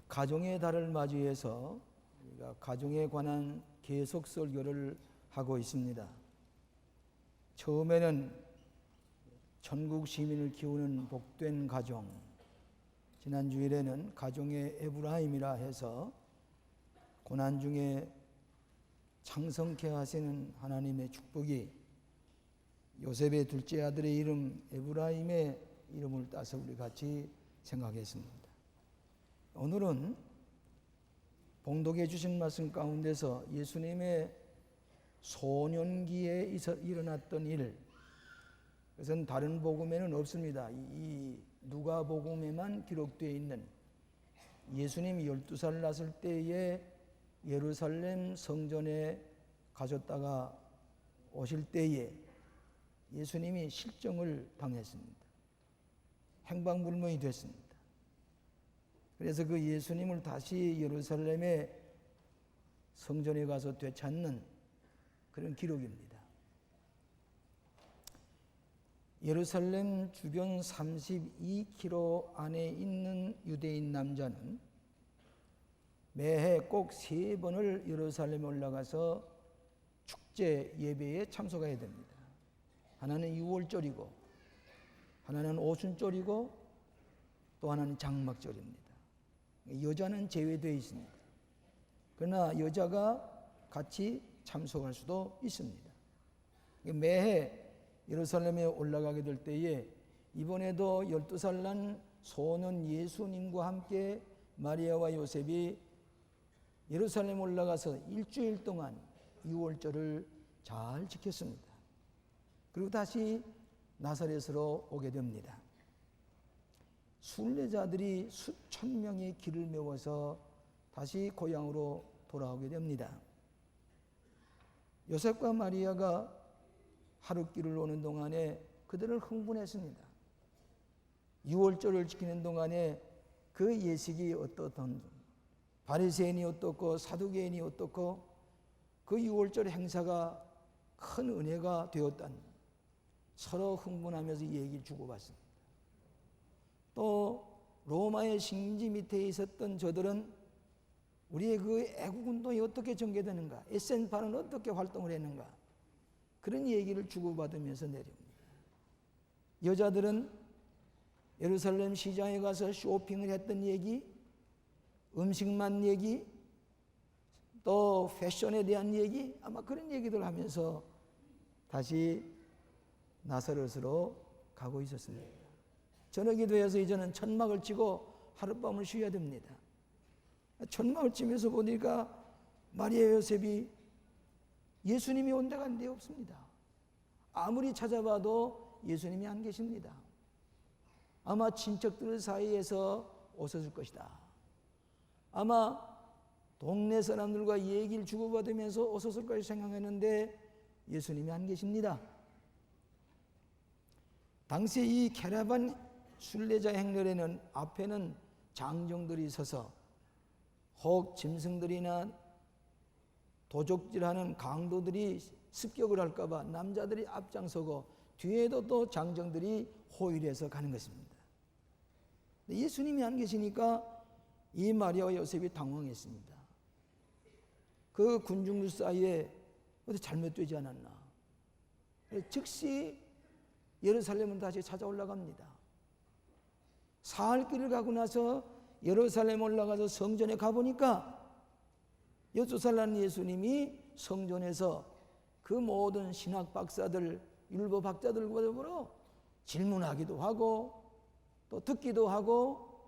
가정의 달을 맞이해서 우리가 가정에 관한 계속 설교를 하고 있습니다. 처음에는 전국 시민을 키우는 복된 가정, 지난 주일에는 가정의 에브라임이라 해서 고난 중에 창성케 하시는 하나님의 축복이 요셉의 둘째 아들의 이름 에브라임의 이름을 따서 우리 같이 생각했습니다. 오늘은 봉독해 주신 말씀 가운데서 예수님의 소년기에 일어났던 일, 그것은 다른 복음에는 없습니다. 이 누가복음에만 기록되어 있는 예수님이 12살 났을 때에 예루살렘 성전에 가셨다가 오실 때에 예수님이 실정을 당했습니다. 행방불명이 됐습니다. 그래서 그 예수님을 다시 예루살렘의 성전에 가서 되찾는 그런 기록입니다. 예루살렘 주변 32km 안에 있는 유대인 남자는 매해 꼭 3번을 예루살렘에 올라가서 축제 예배에 참석해야 됩니다. 하나는 유월절이고, 하나는 오순절이고, 또 하나는 장막절입니다. 여자는 제외되어 있습니다. 그러나 여자가 같이 참석할 수도 있습니다. 매해 예루살렘에 올라가게 될 때에 이번에도 12살 난 소년 예수님과 함께 마리아와 요셉이 예루살렘 올라가서 일주일 동안 유월절을 잘 지켰습니다. 그리고 다시 나사렛으로 오게 됩니다. 순례자들이 수천 명의 길을 메워서 다시 고향으로 돌아오게 됩니다. 요셉과 마리아가 하룻길을 오는 동안에 그들은 흥분했습니다. 유월절을 지키는 동안에 그 예식이 어떻든, 바리새인이 어떻고 사두개인이 어떻고, 그 유월절 행사가 큰 은혜가 되었다는, 서로 흥분하면서 얘기를 주고받습니다. 또 로마의 식민지 밑에 있었던 저들은 우리의 그 애국운동이 어떻게 전개되는가, SN파는 어떻게 활동을 했는가, 그런 얘기를 주고받으면서 내려옵니다. 여자들은 예루살렘 시장에 가서 쇼핑을 했던 얘기, 음식만 얘기, 또 패션에 대한 얘기, 아마 그런 얘기들 하면서 다시 나사렛으로 가고 있었습니다. 저녁이 되어서 이제는 천막을 치고 하룻밤을 쉬어야 됩니다. 천막을 치면서 보니까 마리아 요셉이 예수님이 온 데가 한 데 없습니다. 아무리 찾아봐도 예수님이 안 계십니다. 아마 친척들 사이에서 오셨을 것이다. 아마 동네 사람들과 얘기를 주고받으면서 오셨을 것이 생각했는데 예수님이 안 계십니다. 당시 이 캐러반 순례자 행렬에는 앞에는 장정들이 서서 혹 짐승들이나 도적질하는 강도들이 습격을 할까봐 남자들이 앞장서고 뒤에도 또 장정들이 호위해서 가는 것입니다. 예수님이 안 계시니까 이 마리아와 요셉이 당황했습니다. 그 군중들 사이에 어디 잘못되지 않았나. 즉시 예루살렘은 다시 찾아 올라갑니다. 사흘 길을 가고 나서 예루살렘 올라가서 성전에 가보니까 12살 난 예수님이 성전에서 그 모든 신학 박사들, 율법 학자들과 더불어 질문하기도 하고 또 듣기도 하고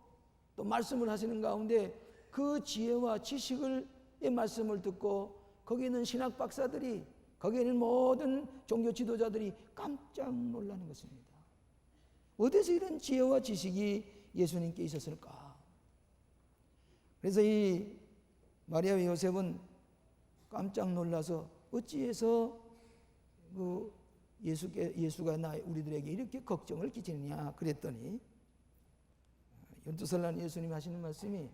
또 말씀을 하시는 가운데 그 지혜와 지식의 말씀을 듣고 거기 있는 신학 박사들이, 거기에 있는 모든 종교 지도자들이 깜짝 놀라는 것입니다. 어디서 이런 지혜와 지식이 예수님께 있었을까? 그래서 이 마리아와 요셉은 깜짝 놀라서 어찌해서 그 예수가 우리들에게 이렇게 걱정을 끼치느냐 그랬더니 12살 난 예수님이 하시는 말씀이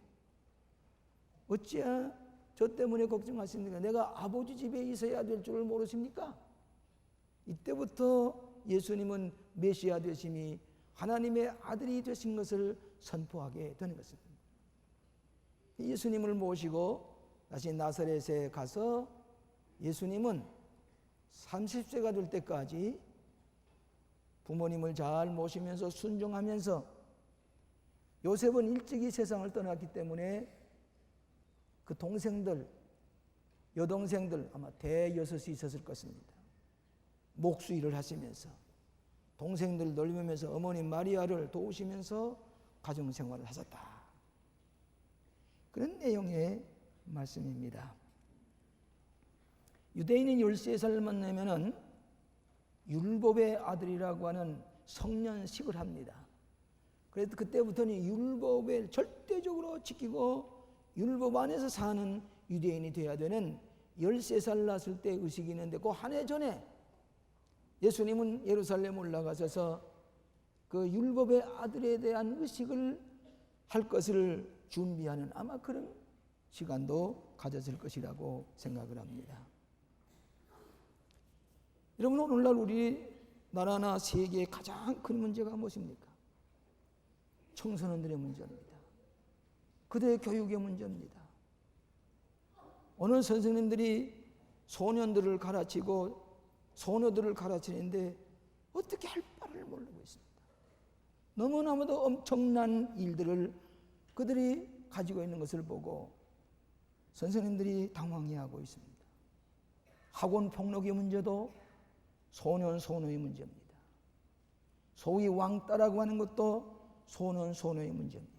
어찌야 저 때문에 걱정하십니까? 내가 아버지 집에 있어야 될 줄을 모르십니까? 이때부터 예수님은 메시아 되심이 하나님의 아들이 되신 것을 선포하게 되는 것입니다. 예수님을 모시고 다시 나사렛에 가서 예수님은 30세가 될 때까지 부모님을 잘 모시면서 순종하면서, 요셉은 일찍이 세상을 떠났기 때문에 그 동생들, 여동생들 아마 대여섯이 있었을 것입니다. 목수일을 하시면서 동생들 돌보면서 어머니 마리아를 도우시면서 가정생활을 하셨다. 그런 내용의 말씀입니다. 유대인이 13살만 되면은 율법의 아들이라고 하는 성년식을 합니다. 그래서 그때부터는 율법을 절대적으로 지키고 율법 안에서 사는 유대인이 되어야 되는 13살 났을 때 의식이 있는데, 그 한 해 전에 예수님은 예루살렘 올라가셔서 그 율법의 아들에 대한 의식을 할 것을 준비하는 아마 그런 시간도 가졌을 것이라고 생각을 합니다. 여러분, 오늘날 우리나라나 세계의 가장 큰 문제가 무엇입니까? 청소년들의 문제입니다. 그들의 교육의 문제입니다. 오늘 선생님들이 소년들을 가르치고 소녀들을 가르치는데 어떻게 할 바를 모르고 있습니다. 너무나도 엄청난 일들을 그들이 가지고 있는 것을 보고 선생님들이 당황해하고 있습니다. 학원 폭력의 문제도 소년 소녀의 문제입니다. 소위 왕따라고 하는 것도 소년 소녀의 문제입니다.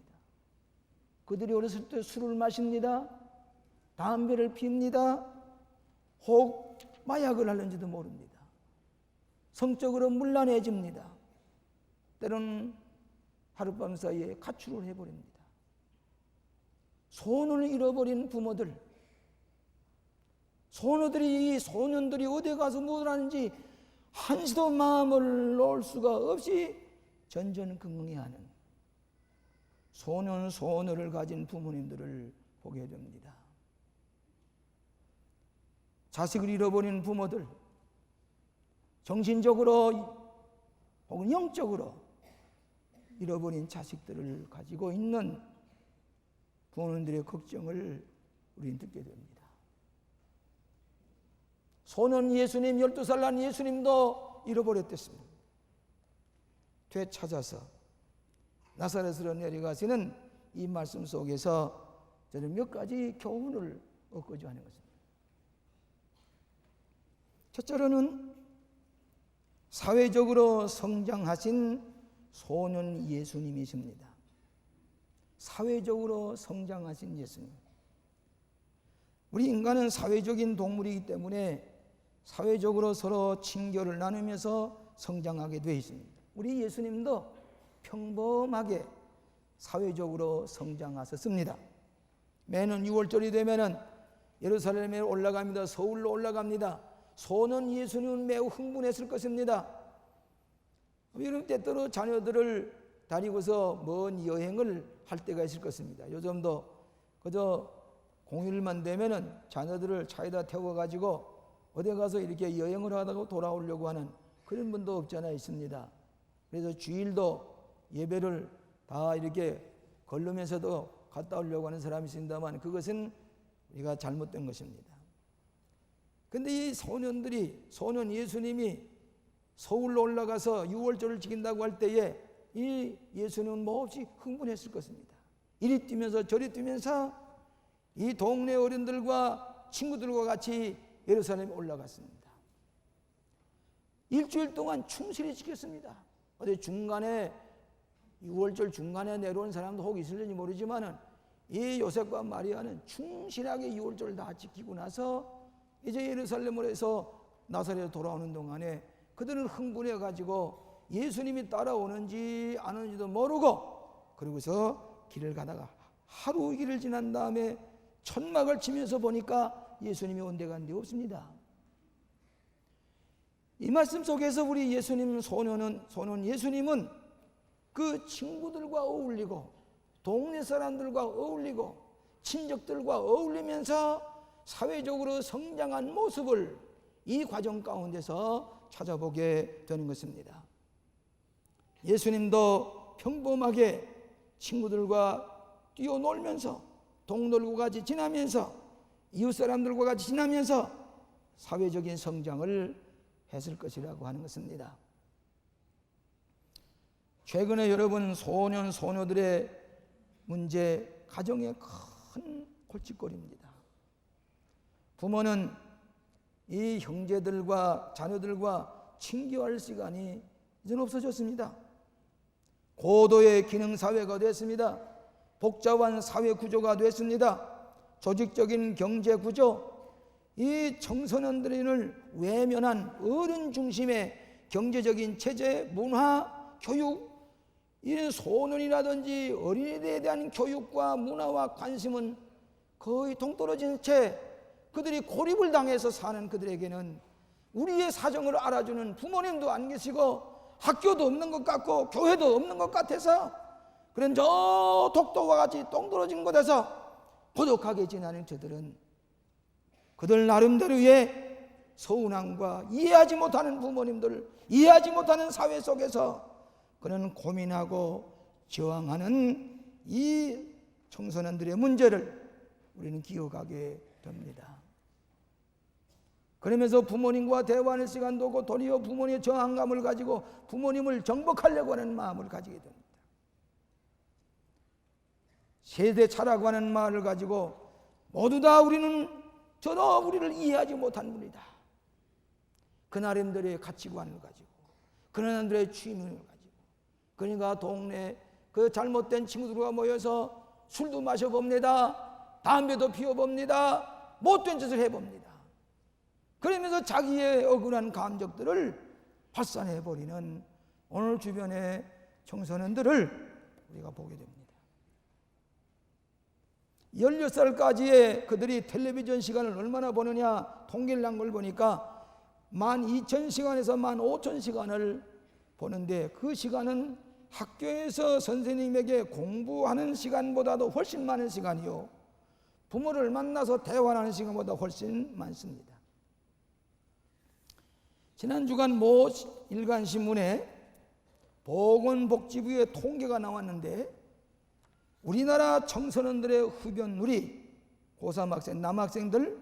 그들이 어렸을 때 술을 마십니다. 담배를 피웁니다. 혹 마약을 하는지도 모릅니다. 성적으로 문란해집니다. 때로는 하룻밤 사이에 가출을 해버립니다. 소년을 잃어버린 부모들, 소년들이 어디 가서 뭘 하는지 한시도 마음을 놓을 수가 없이 전전긍긍해하는 소년 소녀를 가진 부모님들을 보게 됩니다. 자식을 잃어버린 부모들, 정신적으로 혹은 영적으로 잃어버린 자식들을 가지고 있는 부모님들의 걱정을 우리는 듣게 됩니다. 소년 예수님, 12살 난 예수님도 잃어버렸댔습니다. 되찾아서 나사렛으로 내려가시는 이 말씀 속에서 저는 몇 가지 교훈을 얻고자 하는 것입니다. 첫째로는 사회적으로 성장하신 소년 예수님이십니다. 사회적으로 성장하신 예수님. 우리 인간은 사회적인 동물이기 때문에 사회적으로 서로 친교를 나누면서 성장하게 되어 있습니다. 우리 예수님도 평범하게 사회적으로 성장하셨습니다. 매년 6월절이 되면은 예루살렘에 올라갑니다. 서울로 올라갑니다. 소년 예수님은 매우 흥분했을 것입니다. 여러분, 때때로 자녀들을 다니고서 먼 여행을 할 때가 있을 것입니다. 요즘도 그저 공휴일만 되면은 자녀들을 차에다 태워가지고 어디 가서 이렇게 여행을 하다가 돌아오려고 하는 그런 분도 없지 않아 있습니다. 그래서 주일도 예배를 다 이렇게 걸르면서도 갔다 오려고 하는 사람이 있습니다만 그것은 우리가 잘못된 것입니다. 근데 이 소년 예수님이 서울로 올라가서 6월절을 지킨다고 할 때에 이 예수님은 몹시 흥분했을 것입니다. 이리 뛰면서 저리 뛰면서 이 동네 어른들과 친구들과 같이 예루살렘에 올라갔습니다. 일주일 동안 충실히 지켰습니다. 어디 중간에 6월절 중간에 내려온 사람도 혹 있을지 모르지만은 이 요셉과 마리아는 충실하게 6월절을 다 지키고 나서 이제 예루살렘으로 해서 나사렛에 돌아오는 동안에 그들은 흥분해 가지고 예수님이 따라오는지 안 오는지도 모르고 그러고서 길을 가다가 하루 길을 지난 다음에 천막을 치면서 보니까 예수님이 온 데가 없습니다. 이 말씀 속에서 우리 예수님 소년 예수님은 그 친구들과 어울리고 동네 사람들과 어울리고 친척들과 어울리면서 사회적으로 성장한 모습을 이 과정 가운데서 찾아보게 되는 것입니다. 예수님도 평범하게 친구들과 뛰어놀면서 동료들과 같이 지나면서 이웃 사람들과 같이 지나면서 사회적인 성장을 했을 것이라고 하는 것입니다. 최근에 여러분 소년 소녀들의 문제, 가정의 큰 골칫거리입니다. 부모는 이 형제들과 자녀들과 친교할 시간이 이제는 없어졌습니다. 고도의 기능사회가 됐습니다. 복잡한 사회 구조가 됐습니다. 조직적인 경제 구조, 이 청소년들을 외면한 어른 중심의 경제적인 체제, 문화, 교육, 이런 소년이라든지 어린이들에 대한 교육과 문화와 관심은 거의 동떨어진 채 그들이 고립을 당해서 사는 그들에게는 우리의 사정을 알아주는 부모님도 안 계시고 학교도 없는 것 같고 교회도 없는 것 같아서 그런 저 독도와 같이 동떨어진 곳에서 고독하게 지내는 저들은 그들 나름대로의 서운함과 이해하지 못하는 부모님들, 이해하지 못하는 사회 속에서 그는 고민하고 저항하는 이 청소년들의 문제를 우리는 기억하게 됩니다. 그러면서 부모님과 대화하는 시간도 없고 도리어 부모님의 저항감을 가지고 부모님을 정복하려고 하는 마음을 가지게 됩니다. 세대 차라고 하는 말을 가지고 모두 다 우리는 전혀 우리를 이해하지 못한 분이다. 그 나름대로의 가치관을 가지고 그 나름대로의 취미를 가지고 그러니까 동네 그 잘못된 친구들과 모여서 술도 마셔봅니다. 담배도 피워봅니다. 못된 짓을 해봅니다. 그러면서 자기의 억울한 감정들을 발산해버리는 오늘 주변의 청소년들을 우리가 보게 됩니다. 16살까지의 그들이 텔레비전 시간을 얼마나 보느냐 통계를 난 걸 보니까 12,000시간에서 15,000시간을 보는데 그 시간은 학교에서 선생님에게 공부하는 시간보다도 훨씬 많은 시간이요 부모를 만나서 대화하는 시간보다 훨씬 많습니다. 지난 주간 모 일간신문에 보건복지부의 통계가 나왔는데 우리나라 청소년들의 흡연율이 고3 학생, 남학생들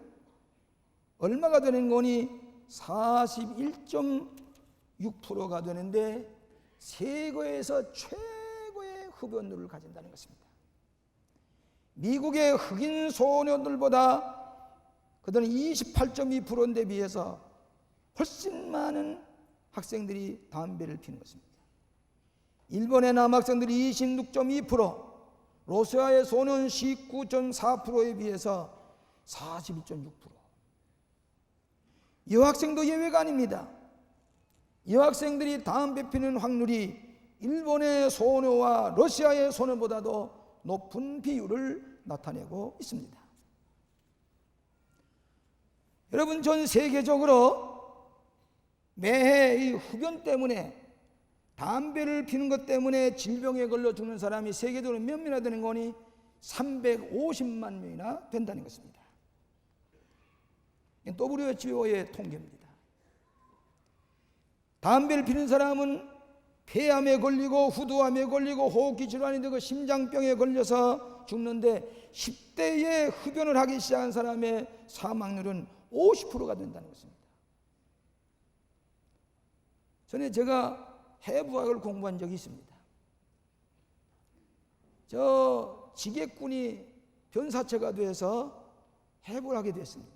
얼마가 되는 거니 41.6%가 되는데 세계에서 최고의 흡연율을 가진다는 것입니다. 미국의 흑인 소녀들보다 그들은 28.2%인데 비해서 훨씬 많은 학생들이 담배를 피는 것입니다. 일본의 남학생들이 26.2%, 러시아의 소년 19.4%에 비해서 41.6%. 여학생도 예외가 아닙니다. 여학생들이 담배 피는 확률이 일본의 소녀와 러시아의 소녀보다도 높은 비율을 나타내고 있습니다. 여러분, 전 세계적으로 매해 이 흡연 때문에 담배를 피는 것 때문에 질병에 걸려 죽는 사람이 세계적으로 몇 명이나 되는 거니 350만 명이나 된다는 것입니다. WHO의 통계입니다. 담배를 피는 사람은 폐암에 걸리고 후두암에 걸리고 호흡기 질환이 되고 심장병에 걸려서 죽는데 10대에 흡연을 하기 시작한 사람의 사망률은 50%가 된다는 것입니다. 전에 제가 해부학을 공부한 적이 있습니다. 저 지게꾼이 변사체가 돼서 해부를 하게 됐습니다.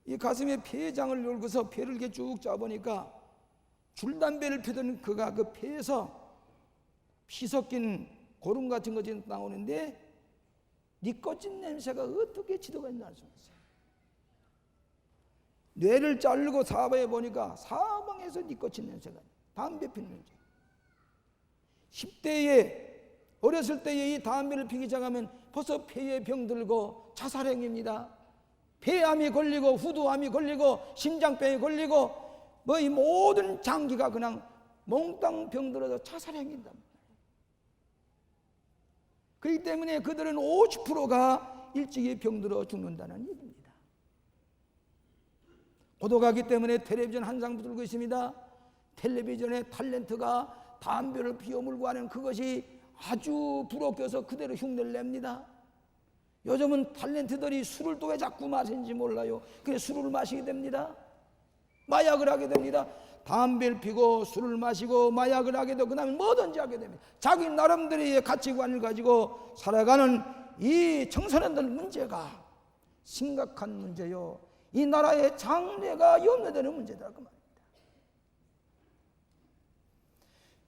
이 가슴에 폐장을 열고서 폐를 이렇게 쭉 짜보니까 줄담배를 피던 그가 그 폐에서 피 섞인 고름 같은 것이 나오는데 니코틴 냄새가 어떻게 지도가 있나 알 수 없어요. 뇌를 자르고 사방에 보니까 사방에서 니코틴 냄새가 담배 피는 냄새. 10대에 어렸을 때에 이 담배를 피기 시작하면 벌써 폐에 병들고 자살행위입니다. 폐암이 걸리고 후두암이 걸리고 심장병이 걸리고 뭐 이 모든 장기가 그냥 몽땅 병들어서 자살행위입니다. 그렇기 때문에 그들은 50%가 일찍이 병들어 죽는다는 얘기입니다. 고독하기 때문에 텔레비전 한 장 붙들고 있습니다. 텔레비전의 탤런트가 담배를 피워 물고 하는 그것이 아주 부럽게서 그대로 흉내를 냅니다. 요즘은 탤런트들이 술을 또 왜 자꾸 마시는지 몰라요. 그래 술을 마시게 됩니다. 마약을 하게 됩니다. 담배를 피고 술을 마시고 마약을 하게 되고 그 다음에 뭐든지 하게 됩니다. 자기 나름대로의 가치관을 가지고 살아가는 이 청소년들 문제가 심각한 문제요. 이 나라의 장래가 염려되는 문제다 그 말입니다.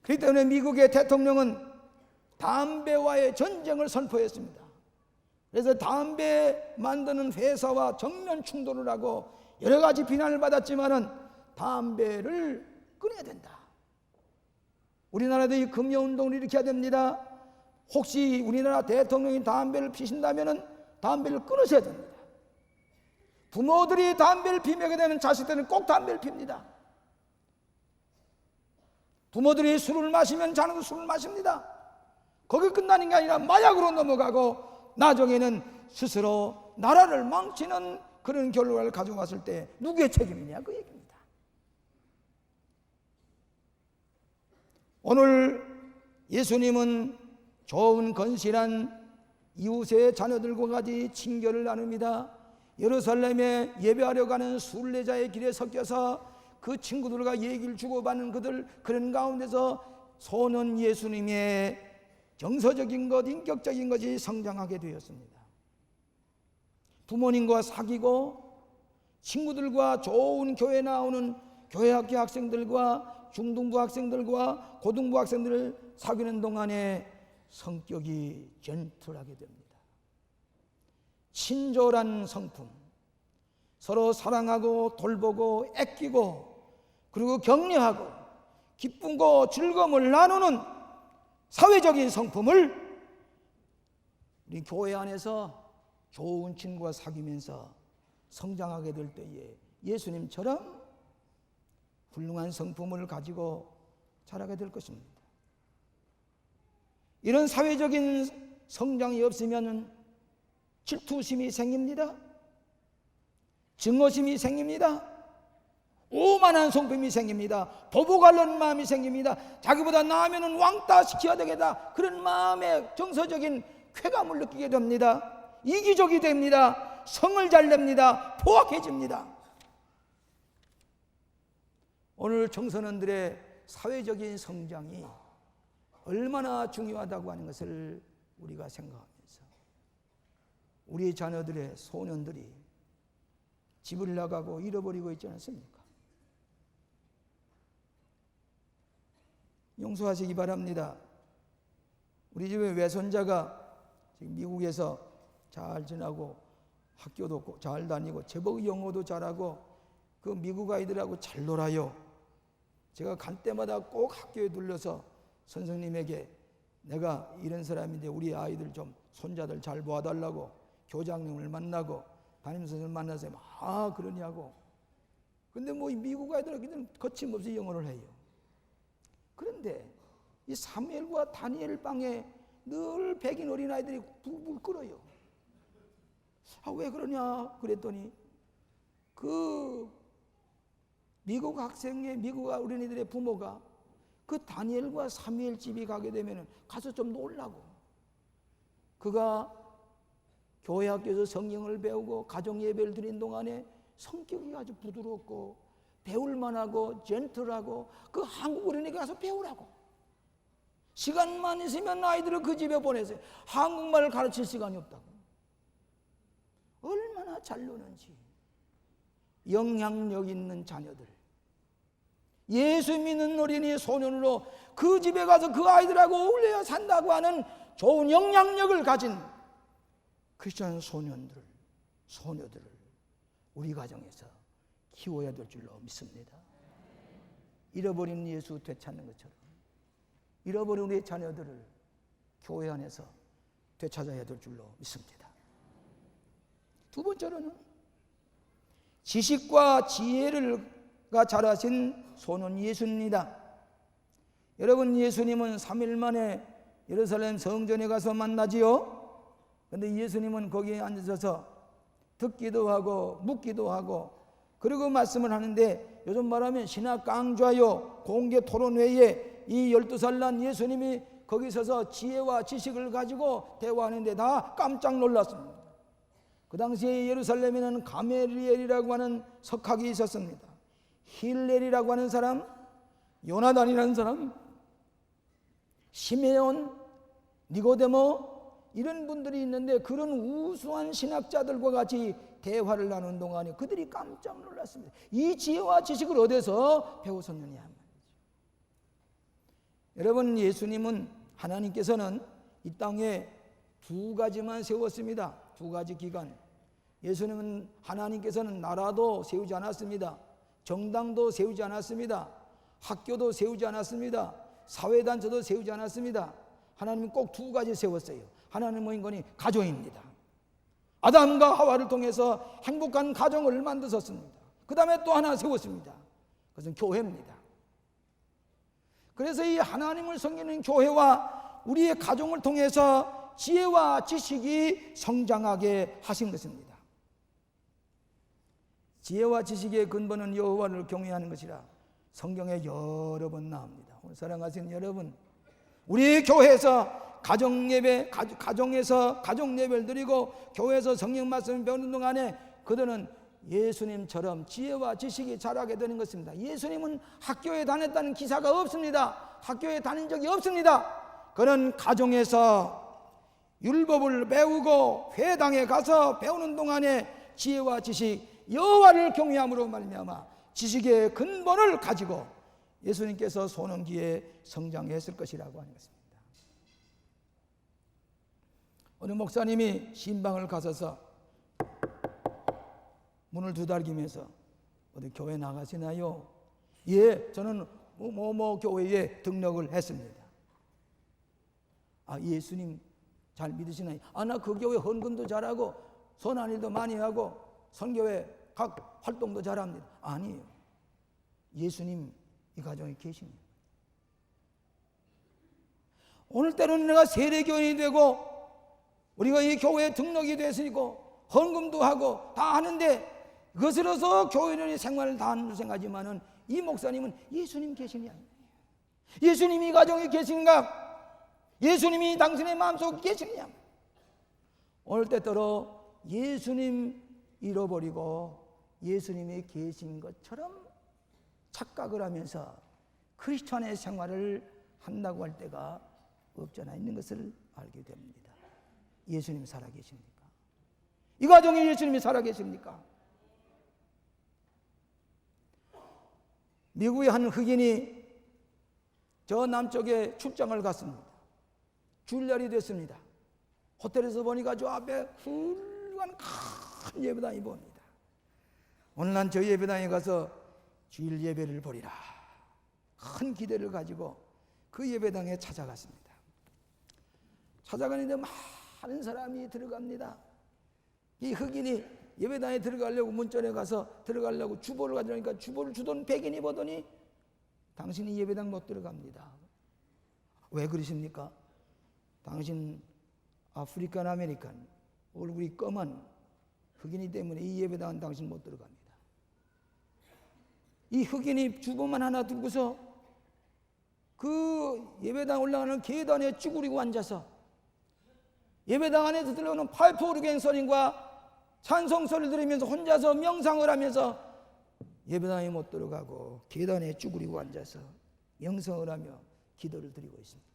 그렇기 때문에 미국의 대통령은 담배와의 전쟁을 선포했습니다. 그래서 담배 만드는 회사와 정면 충돌을 하고 여러 가지 비난을 받았지만은 담배를 끊어야 된다. 우리나라도 이 금연운동을 일으켜야 됩니다. 혹시 우리나라 대통령이 담배를 피신다면은 담배를 끊으셔야 됩니다. 부모들이 담배를 피우게 되면 자식들은 꼭 담배를 핍니다. 부모들이 술을 마시면 자녀도 술을 마십니다. 거기 끝나는 게 아니라 마약으로 넘어가고 나중에는 스스로 나라를 망치는 그런 결과를 가져왔을 때 누구의 책임이냐 그 얘기입니다. 오늘 예수님은 좋은 건실한 이웃의 자녀들과 같이 친교를 나눕니다. 예루살렘에 예배하려 가는 순례자의 길에 섞여서 그 친구들과 얘기를 주고받는 그런 가운데서 소년 예수님의 정서적인 것, 인격적인 것이 성장하게 되었습니다. 부모님과 사귀고 친구들과 좋은 교회 나오는 교회학교 학생들과 중등부 학생들과 고등부 학생들을 사귀는 동안에 성격이 젠틀하게 됩니다. 친절한 성품, 서로 사랑하고 돌보고 아끼고 그리고 격려하고 기쁨과 즐거움을 나누는 사회적인 성품을 우리 교회 안에서 좋은 친구와 사귀면서 성장하게 될 때에 예수님처럼 훌륭한 성품을 가지고 자라게 될 것입니다. 이런 사회적인 성장이 없으면 질투심이 생깁니다. 증오심이 생깁니다. 오만한 성품이 생깁니다. 보복하려는 마음이 생깁니다. 자기보다 나으면 왕따 시켜야 되겠다. 그런 마음의 정서적인 쾌감을 느끼게 됩니다. 이기적이 됩니다. 성을 잘 냅니다. 포악해집니다. 오늘 청소년들의 사회적인 성장이 얼마나 중요하다고 하는 것을 우리가 생각하면서 우리 자녀들의 소년들이 집을 나가고 잃어버리고 있지 않습니까? 용서하시기 바랍니다. 우리 집에 외손자가 지금 미국에서 잘 지나고 학교도 잘 다니고 제법 영어도 잘하고 그 미국 아이들하고 잘 놀아요. 제가 간 때마다 꼭 학교에 들러서 선생님에게 내가 이런 사람인데 우리 아이들 좀 손자들 잘 모아달라고 교장님을 만나고 담임선생님을 만나서 그러냐고. 근데 뭐 미국 아이들은 거침없이 영어를 해요. 그런데 이 사무엘과 다니엘 방에 늘 백인 어린아이들이 불불 끓어요. 왜 그러냐 그랬더니 그 미국 학생의 미국 어린이들의 부모가 그 다니엘과 사무엘 집이 가게 되면 가서 좀 놀라고, 그가 교회 학교에서 성경을 배우고 가정 예배를 드린 동안에 성격이 아주 부드럽고 배울만하고 젠틀하고 그 한국 어린이가 가서 배우라고. 시간만 있으면 아이들을 그 집에 보내세요. 한국말을 가르칠 시간이 없다고. 얼마나 잘 노는지. 영향력 있는 자녀들, 예수 믿는 어린이 소년으로 그 집에 가서 그 아이들하고 어울려야 산다고 하는 좋은 영향력을 가진 크리스천 소년들, 소녀들을 우리 가정에서 키워야 될 줄로 믿습니다. 잃어버린 예수 되찾는 것처럼 잃어버린 우리 자녀들을 교회 안에서 되찾아야 될 줄로 믿습니다. 두 번째로는 지식과 지혜가 자라신 소년 예수입니다. 여러분, 예수님은 3일 만에 예루살렘 성전에 가서 만나지요. 그런데 예수님은 거기에 앉아서 듣기도 하고 묻기도 하고 그리고 말씀을 하는데, 요즘 말하면 신학 강좌요 공개 토론회에 이 12살 난 예수님이 거기 서서 지혜와 지식을 가지고 대화하는데 다 깜짝 놀랐습니다. 그 당시에 예루살렘에는 가멜리엘이라고 하는 석학이 있었습니다. 힐렐이라고 하는 사람, 요나단이라는 사람, 시메온, 니고데모 이런 분들이 있는데 그런 우수한 신학자들과 같이 대화를 나누는 동안에 그들이 깜짝 놀랐습니다. 이 지혜와 지식을 어디서 배웠었느냐 말이죠. 여러분, 예수님은 하나님께서는 이 땅에 두 가지만 세웠습니다. 두 가지 기관. 예수님은 하나님께서는 나라도 세우지 않았습니다. 정당도 세우지 않았습니다. 학교도 세우지 않았습니다. 사회단체도 세우지 않았습니다. 하나님은 꼭 두 가지 세웠어요. 하나님은 인간이 가정입니다. 아담과 하와를 통해서 행복한 가정을 만드셨습니다. 그 다음에 또 하나 세웠습니다. 그것은 교회입니다. 그래서 이 하나님을 섬기는 교회와 우리의 가정을 통해서 지혜와 지식이 성장하게 하신 것입니다. 지혜와 지식의 근본은 여호와를 경외하는 것이라 성경에 여러 번 나옵니다. 오늘 사랑하시는 여러분, 우리 교회에서 가정예배, 가정에서 가정예배를 드리고 교회에서 성령 말씀을 배우는 동안에 그들은 예수님처럼 지혜와 지식이 자라게 되는 것입니다. 예수님은 학교에 다녔다는 기사가 없습니다. 학교에 다닌 적이 없습니다. 그는 가정에서 율법을 배우고 회당에 가서 배우는 동안에 지혜와 지식, 여호와를 경외함으로 말미암아 지식의 근본을 가지고 예수님께서 소년기에 성장했을 것이라고 하는 것입니다. 어느 목사님이 신방을 가서서 문을 두달기면서 어디 교회 나가시나요? 예, 저는 뭐뭐 교회에 등록을 했습니다. 아, 예수님 잘 믿으시나요? 아, 나 그 교회 헌금도 잘하고 선한 일도 많이 하고 선교회 각 활동도 잘합니다. 아니에요. 예수님 이 가정에 계십니다. 오늘 때로는 내가 세례교인이 되고 우리가 이 교회에 등록이 됐으니까 헌금도 하고 다 하는데 그것으로서 교회의 생활을 다 하는 생각하지만은 이 목사님은 예수님 계시냐? 예수님이 이 가정에 계신가? 예수님이 당신의 마음속에 계시냐? 오늘 때때로 예수님 잃어버리고 예수님이 계신 것처럼 착각을 하면서 크리스천의 생활을 한다고 할 때가 없잖아 있는 것을 알게 됩니다. 예수님 살아계십니까? 이 가정에 예수님이 살아계십니까? 미국의 한 흑인이 저 남쪽에 출장을 갔습니다. 주일날이 됐습니다. 호텔에서 보니까 저 앞에 훌륭한 큰 예배당이 보입니다. 오늘 난 저 예배당에 가서 주일 예배를 보리라 큰 기대를 가지고 그 예배당에 찾아갔습니다. 찾아가는데 많은 사람이 들어갑니다. 이 흑인이 예배당에 들어가려고 문전에 가서 들어가려고 주보를 가져오니까 주보를 주던 백인이 보더니 당신이 예배당 못 들어갑니다. 왜 그러십니까? 당신 아프리칸 아메리칸 얼굴이 검은 흑인이 때문에 이 예배당은 당신 못 들어갑니다. 이 흑인이 주보만 하나 들고서 그 예배당 올라가는 계단에 쭈그리고 앉아서 예배당 안에서 들려오는 파이프 오르겐 소리와 찬송 소리를 들으면서 혼자서 명상을 하면서 예배당에 못 들어가고 계단에 쭈그리고 앉아서 명상을 하며 기도를 드리고 있습니다.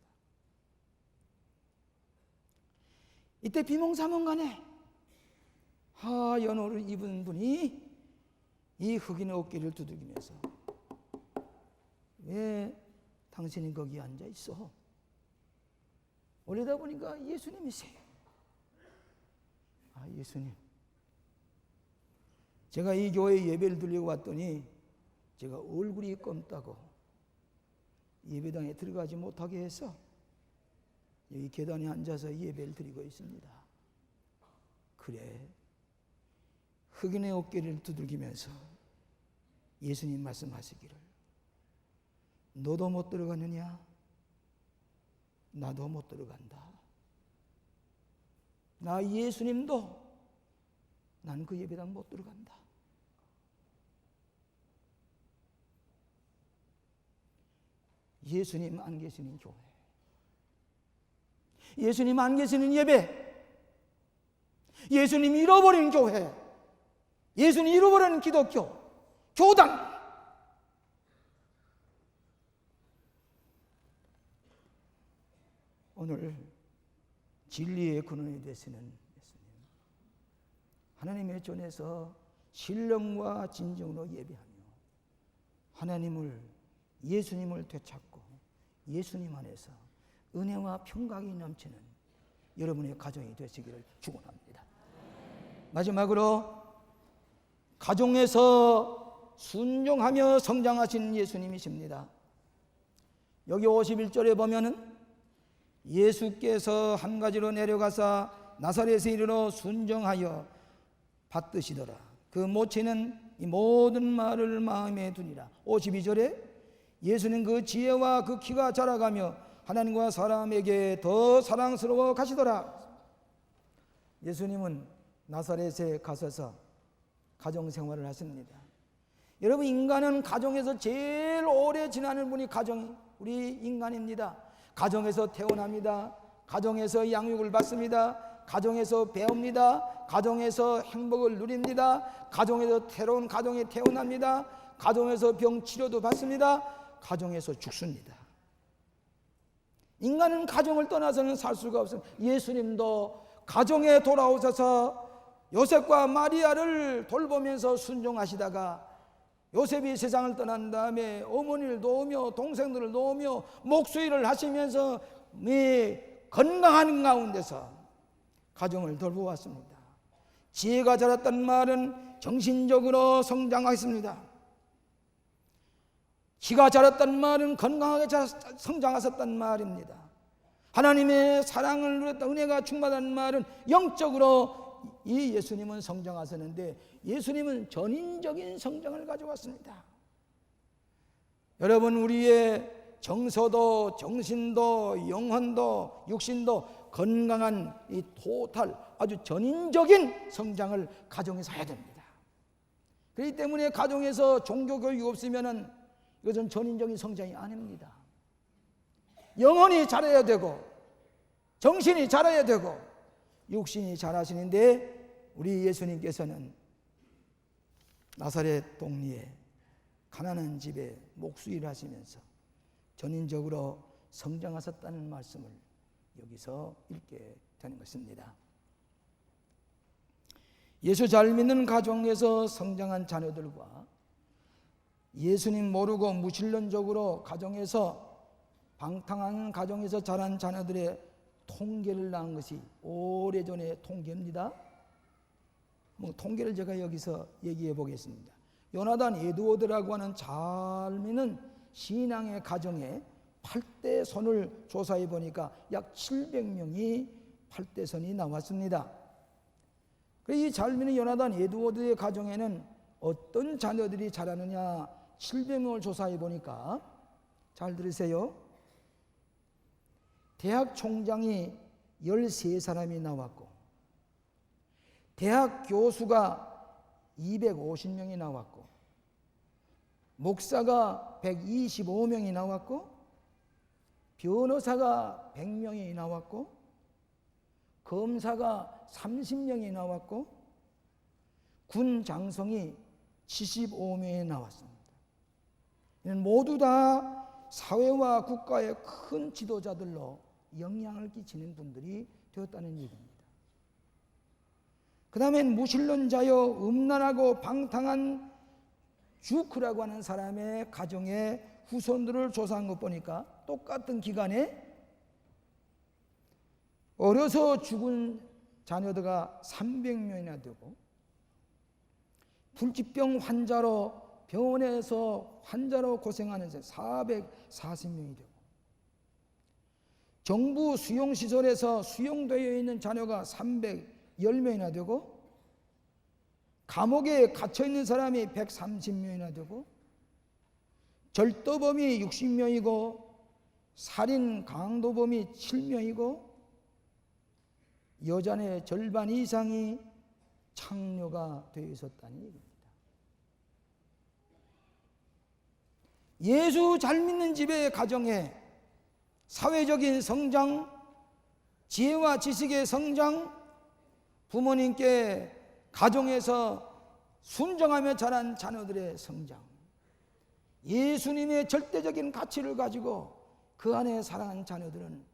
이때 비몽사몽간에 연호를 입은 분이 이 흑인의 어깨를 두들기면서 왜 당신이 거기 앉아 있어? 올리다 보니까 예수님이세요. 아, 예수님, 제가 이 교회에 예배를 드리고 왔더니 제가 얼굴이 검다고 예배당에 들어가지 못하게 해서 여기 계단에 앉아서 예배를 드리고 있습니다. 그래, 흑인의 어깨를 두들기면서 예수님 말씀하시기를 너도 못 들어가느냐? 나도 못 들어간다. 나 예수님도 난 그 예배당 못 들어간다. 예수님 안 계시는 교회, 예수님 안 계시는 예배, 예수님 잃어버린 교회, 예수님 잃어버린 기독교, 교단. 오늘 진리의 근원이 되시는 예수님, 하나님의 존에서 신령과 진정으로 예배하며 하나님을, 예수님을 되찾고 예수님 안에서 은혜와 평강이 넘치는 여러분의 가정이 되시기를 축원합니다. 마지막으로 가정에서 순종하며 성장하신 예수님이십니다. 여기 51절에 보면은 예수께서 한 가지로 내려가사 나사렛에 이르러 순종하여 받드시더라. 그 모친은 이 모든 말을 마음에 두니라. 52절에 예수는 그 지혜와 그 키가 자라가며 하나님과 사람에게 더 사랑스러워 가시더라. 예수님은 나사렛에 가셔서 가정생활을 하십니다. 여러분, 인간은 가정에서 제일 오래 지나는 분이 우리 인간입니다. 가정에서 태어납니다. 가정에서 양육을 받습니다. 가정에서 배웁니다. 가정에서 행복을 누립니다. 가정에서 새로운 가정에 태어납니다. 가정에서 병치료도 받습니다. 가정에서 죽습니다. 인간은 가정을 떠나서는 살 수가 없습니다. 예수님도 가정에 돌아오셔서 요셉과 마리아를 돌보면서 순종하시다가 요셉이 세상을 떠난 다음에 어머니를 도우며 동생들을 도우며 목수일을 하시면서 건강한 가운데서 가정을 돌보았습니다. 지혜가 자랐다는 말은 정신적으로 성장하였습니다. 키가 자랐다는 말은 건강하게 성장하셨다는 말입니다. 하나님의 사랑을 누렸다, 은혜가 충만한 말은 영적으로 이 예수님은 성장하셨는데 예수님은 전인적인 성장을 가져왔습니다. 여러분, 우리의 정서도 정신도 영혼도 육신도 건강한 이 토탈 아주 전인적인 성장을 가정에서 해야 됩니다. 그렇기 때문에 가정에서 종교교육이 없으면 이것은 전인적인 성장이 아닙니다. 영혼이 자라야 되고 정신이 자라야 되고 육신이 자라시는데 우리 예수님께서는 나사렛 동리에 가난한 집에 목수일을 하시면서 전인적으로 성장하셨다는 말씀을 여기서 읽게 되는 것입니다. 예수 잘 믿는 가정에서 성장한 자녀들과 예수님 모르고 무신론적으로 가정에서 방탕한 가정에서 자란 자녀들의 통계를 낳은 것이 오래전의 통계입니다. 통계를 제가 여기서 얘기해 보겠습니다. 요나단 에드워드라고 하는 잘 믿는 신앙의 가정에 8대 선을 조사해 보니까 약 700명이 8대 선이 나왔습니다. 이 잘 믿는 요나단 에드워드의 가정에는 어떤 자녀들이 자라느냐 700명을 조사해 보니까 잘 들으세요. 대학 총장이 13사람이 나왔고 대학 교수가 250명이 나왔고 목사가 125명이 나왔고 변호사가 100명이 나왔고 검사가 30명이 나왔고 군 장성이 75명이 나왔습니다. 이는 모두 다 사회와 국가의 큰 지도자들로 영향을 끼치는 분들이 되었다는 얘기입니다. 그 다음엔 무신론자여 음란하고 방탕한 주크라고 하는 사람의 가정의 후손들을 조사한 것 보니까 똑같은 기간에 어려서 죽은 자녀들가 300명이나 되고 불치병 환자로 병원에서 환자로 고생하는 440명이 되고 정부 수용시설에서 수용되어 있는 자녀가 310명이나 되고 감옥에 갇혀있는 사람이 130명이나 되고 절도범이 60명이고 살인 강도범이 7명이고 여자의 절반 이상이 창녀가 되어 있었다는 얘기입니다. 예수 잘 믿는 집의 가정에 사회적인 성장, 지혜와 지식의 성장, 부모님께 가정에서 순종하며 자란 자녀들의 성장, 예수님의 절대적인 가치를 가지고 그 안에 살아난 자녀들은,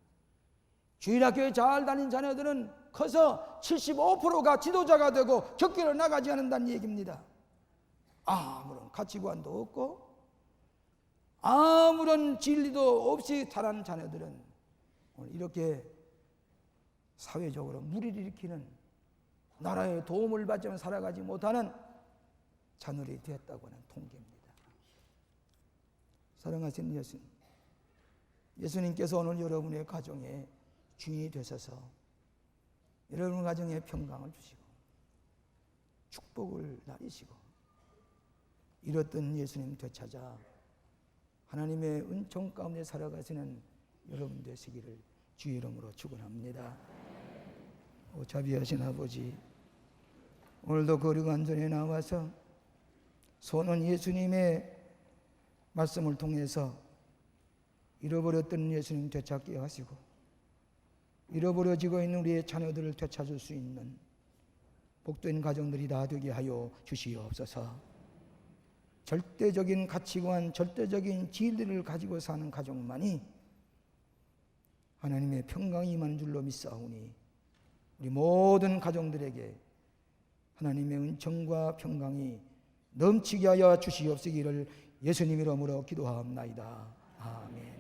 주일학교에 잘 다닌 자녀들은 커서 75%가 지도자가 되고 격계로 나가지 않는다는 얘기입니다. 아무런 가치관도 없고 아무런 진리도 없이 자란 자녀들은 오늘 이렇게 사회적으로 무리를 일으키는, 나라의 도움을 받지만 살아가지 못하는 자녀들이 되었다고 하는 통계입니다. 사랑하시는 예수님, 예수님께서 오늘 여러분의 가정에 주인이 되셔서 여러분 가정에 평강을 주시고 축복을 나리시고 잃었던 예수님 되찾아 하나님의 은총 가운데 살아가시는 여러분 되시기를 주의 이름으로 축원합니다. 자비하신 아버지, 오늘도 거룩한 전에 나와서 손은 예수님의 말씀을 통해서 잃어버렸던 예수님 되찾게 하시고 잃어버려지고 있는 우리의 자녀들을 되찾을 수 있는 복된 가정들이 다 되게 하여 주시옵소서. 절대적인 가치관, 절대적인 진리를 가지고 사는 가정만이 하나님의 평강이 임하는 줄로 믿사오니 우리 모든 가정들에게 하나님의 은총과 평강이 넘치게 하여 주시옵시기를 예수님 이름으로 기도하옵나이다. 아멘.